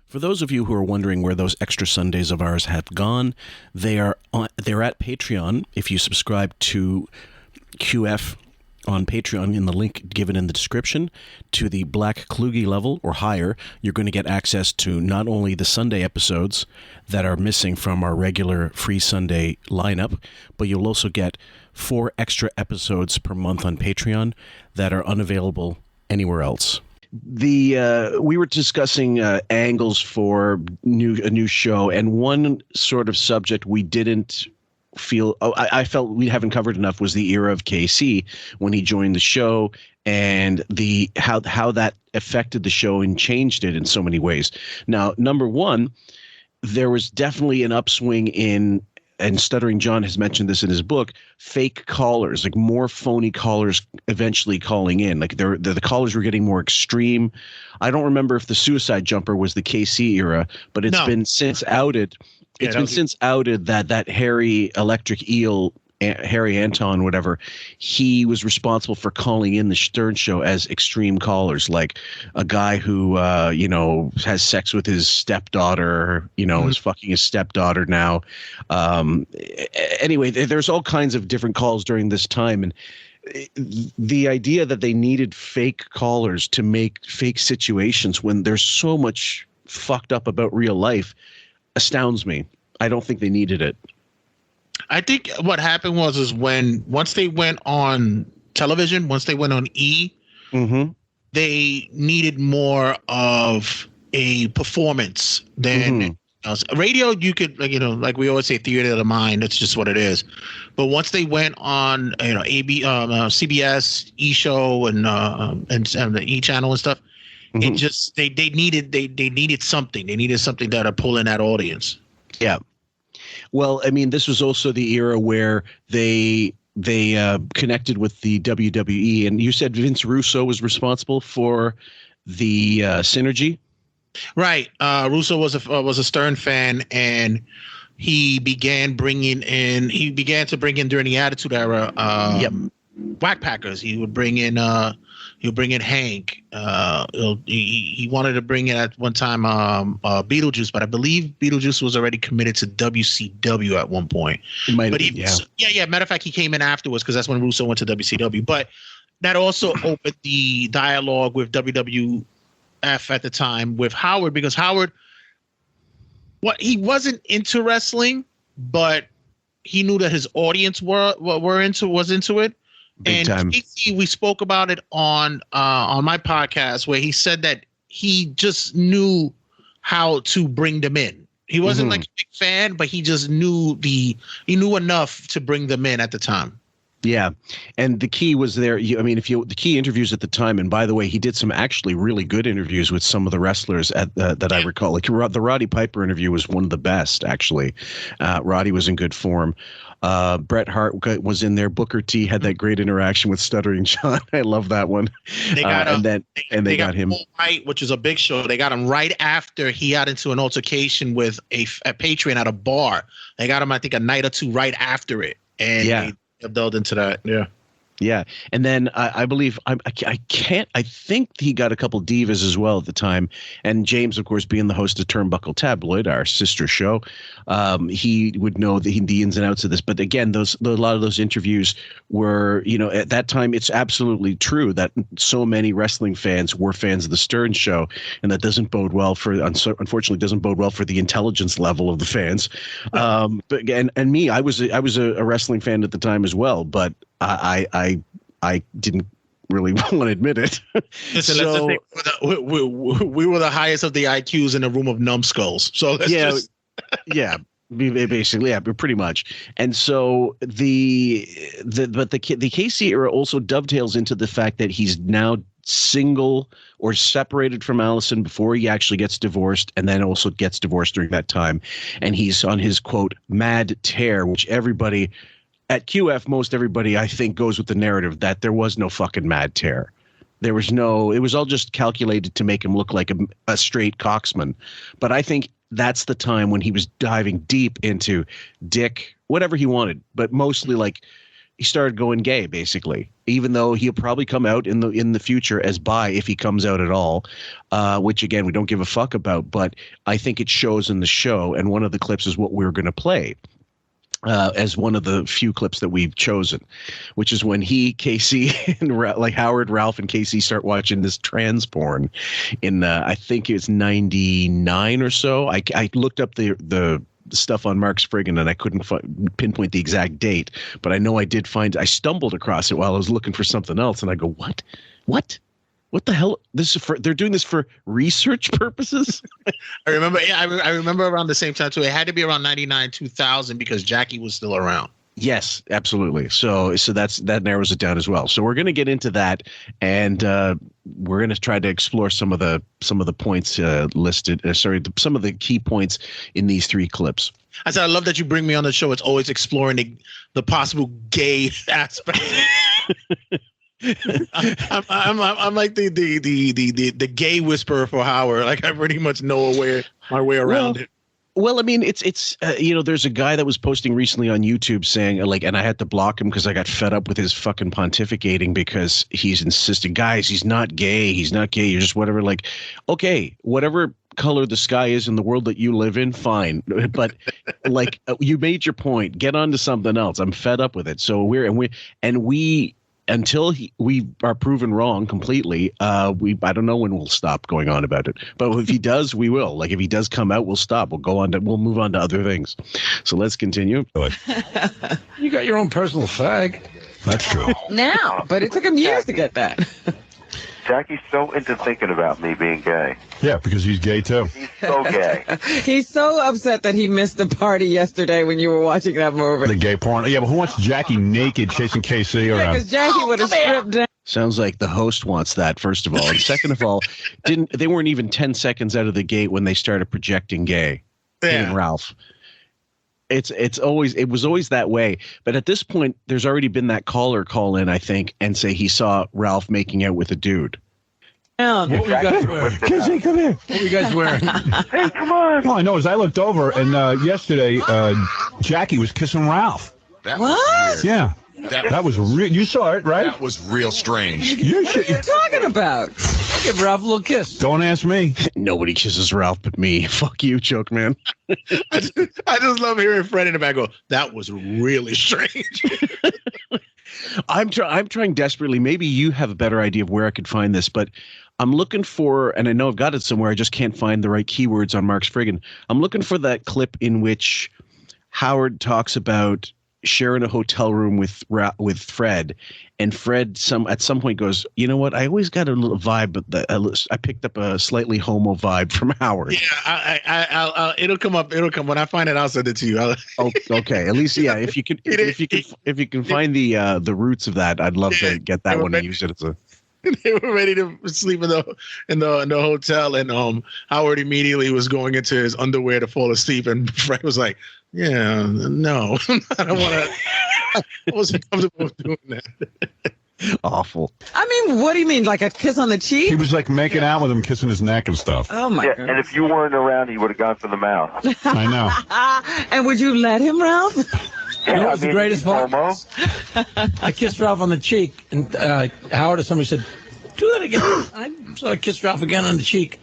For those of you who are wondering where those extra Sundays of ours have gone, they're at Patreon. If you subscribe to QF on Patreon in the link given in the description to the Black Kluge level or higher, you're going to get access to not only the Sunday episodes that are missing from our regular free Sunday lineup, but you'll also get 4 extra episodes per month on Patreon that are unavailable anywhere else. We were discussing angles for a new show, and one sort of subject we didn't feel I felt we haven't covered enough was the era of KC when he joined the show, and the how that affected the show and changed it in so many ways. Now, number one, there was definitely an upswing in, and Stuttering John has mentioned this in his book, fake callers, like more phony callers eventually calling in. Like the callers were getting more extreme. I don't remember if the Suicide Jumper was the KC era, but it's been since outed. It's been since outed that Harry Electric Eel, Harry Anton, whatever, he was responsible for calling in the Stern Show as extreme callers, like a guy who, has sex with his stepdaughter, is fucking his stepdaughter now. Anyway, there's all kinds of different calls during this time. And the idea that they needed fake callers to make fake situations when there's so much fucked up about real life astounds me. I don't think they needed it. I think what happened was once they went on television, once they went on E, they needed more of a performance than radio. You could, like we always say, theater of the mind. That's just what it is. But once they went on, CBS, E Show, and the E Channel and stuff, it just they needed something. They needed something that would pull in that audience. Yeah. Well, I mean, this was also the era where they connected with the WWE, and you said Vince Russo was responsible for the synergy. Right. Russo was a Stern fan, and he began to bring in during the Attitude Era. Whack Packers. He would bring in Hank. He wanted to bring in at one time Beetlejuice, but I believe Beetlejuice was already committed to WCW at one point. Matter of fact, he came in afterwards because that's when Russo went to WCW. But that also opened the dialogue with WWF at the time with Howard, because Howard, he wasn't into wrestling, but he knew that his audience was into it. Big time. Casey, we spoke about it on my podcast, where he said that he just knew how to bring them in. He wasn't like a big fan, but he just knew enough to bring them in at the time. Yeah, and the key was there. The key interviews at the time, and by the way, he did some actually really good interviews with some of the wrestlers that I recall. Like the Roddy Piper interview was one of the best, actually. Roddy was in good form. Bret Hart was in there. Booker T had that great interaction with Stuttering John. I love that one. They got they got him. White, which is a big show. They got him right after he got into an altercation with a patron at a bar. They got him, I think, a night or two right after it, and they delved into that. Yeah, and then I believe I think he got a couple divas as well at the time. And James, of course, being the host of Turnbuckle Tabloid, our sister show, he would know the ins and outs of this. But again, a lot of those interviews were, at that time, it's absolutely true that so many wrestling fans were fans of the Stern Show, and that doesn't bode well unfortunately, doesn't bode well for the intelligence level of the fans. But again, and me, I was a wrestling fan at the time as well, but I didn't really want to admit it. Listen, we were the highest of the IQs in a room of numbskulls. So basically, pretty much. And so the KC era also dovetails into the fact that he's now single or separated from Allison before he actually gets divorced, and then also gets divorced during that time. And he's on his, quote, mad tear, which everybody at QF, most everybody, I think, goes with the narrative that there was no fucking mad tear. It was all just calculated to make him look like a straight coxman. But I think that's the time when he was diving deep into dick, whatever he wanted, but mostly like he started going gay, basically. Even though he'll probably come out in the future as bi if he comes out at all, which again we don't give a fuck about. But I think it shows in the show, and one of the clips is what we're going to play. As one of the few clips that we've chosen, which is when Casey, and like Howard, Ralph, and Casey start watching this trans porn in, I think it's 99 or so. I looked up the stuff on Mark Spriggan and I couldn't pinpoint the exact date, but I know I stumbled across it while I was looking for something else, and I go, what the hell? They're doing this for research purposes. I remember. Yeah, I remember around the same time too. It had to be around 99, 2000 because Jackie was still around. Yes, absolutely. So that narrows it down as well. So we're going to get into that, and we're going to try to explore some of the points listed. Some of the key points in these three clips. I said I love that you bring me on the show. It's always exploring the possible gay aspect. I'm like the gay whisperer for Howard. Like I pretty much know my way around it. Well, I mean, it's there's a guy that was posting recently on YouTube saying and I had to block him because I got fed up with his fucking pontificating because he's insisting, guys, he's not gay. You're just whatever. Like, okay, whatever color the sky is in the world that you live in, fine. But like, you made your point. Get on to something else. I'm fed up with it. So we until we are proven wrong completely, I don't know when we'll stop going on about it. But if he does, we will. Like if he does come out, we'll stop. We'll move on to other things. So let's continue. You got your own personal fag. That's true. Now, but it took him years to get that. Jackie's so into thinking about me being gay. Yeah, because he's gay too. He's so gay. He's so upset that he missed the party yesterday when you were watching that movie. The gay porn. Yeah, but who wants Jackie naked chasing KC around? Because Jackie would have stripped down. Sounds like the host wants that, first of all. And second of all, they weren't even 10 seconds out of the gate when they started projecting gay. Yeah. And Ralph. It was always that way. But at this point, there's already been that caller call in, I think, and say he saw Ralph making out with a dude. What were you guys wearing? KC, come here. What were you guys wearing? Hey, come on. All I know is I looked over, and yesterday, Jackie was kissing Ralph. That What? was weird. Yeah. That was real. You saw it, right? That was real strange. You What are you talking about? Give Ralph a little kiss. Don't ask me. Nobody kisses Ralph but me. Fuck you, Choke Man. I just love hearing Fred in the back go, that was really strange. I'm trying desperately. Maybe you have a better idea of where I could find this, but I'm looking for, and I know I've got it somewhere, I just can't find the right keywords on Mark Spriggan. I'm looking for that clip in which Howard talks about sharing a hotel room with Fred, and Fred at some point goes, you know what? I always got a little vibe, but I picked up a slightly homo vibe from Howard. Yeah, it'll come up. It'll come when I find it. I'll send it to you. Oh, okay. At least, yeah. If you can find the roots of that, I'd love to get that one and use it as a. They were ready to sleep in the hotel, and Howard immediately was going into his underwear to fall asleep, and Fred was like, "Yeah, no, I don't want to. I wasn't comfortable doing that." Awful. I mean, what do you mean? Like a kiss on the cheek? He was like making out with him, kissing his neck and stuff. Oh, my God. And if you weren't around, he would have gone for the mouth. I know. And would you let him, Ralph? You know what's the greatest part? Homo. I kissed Ralph on the cheek, and Howard or somebody said, do that again. So I kissed Ralph again on the cheek.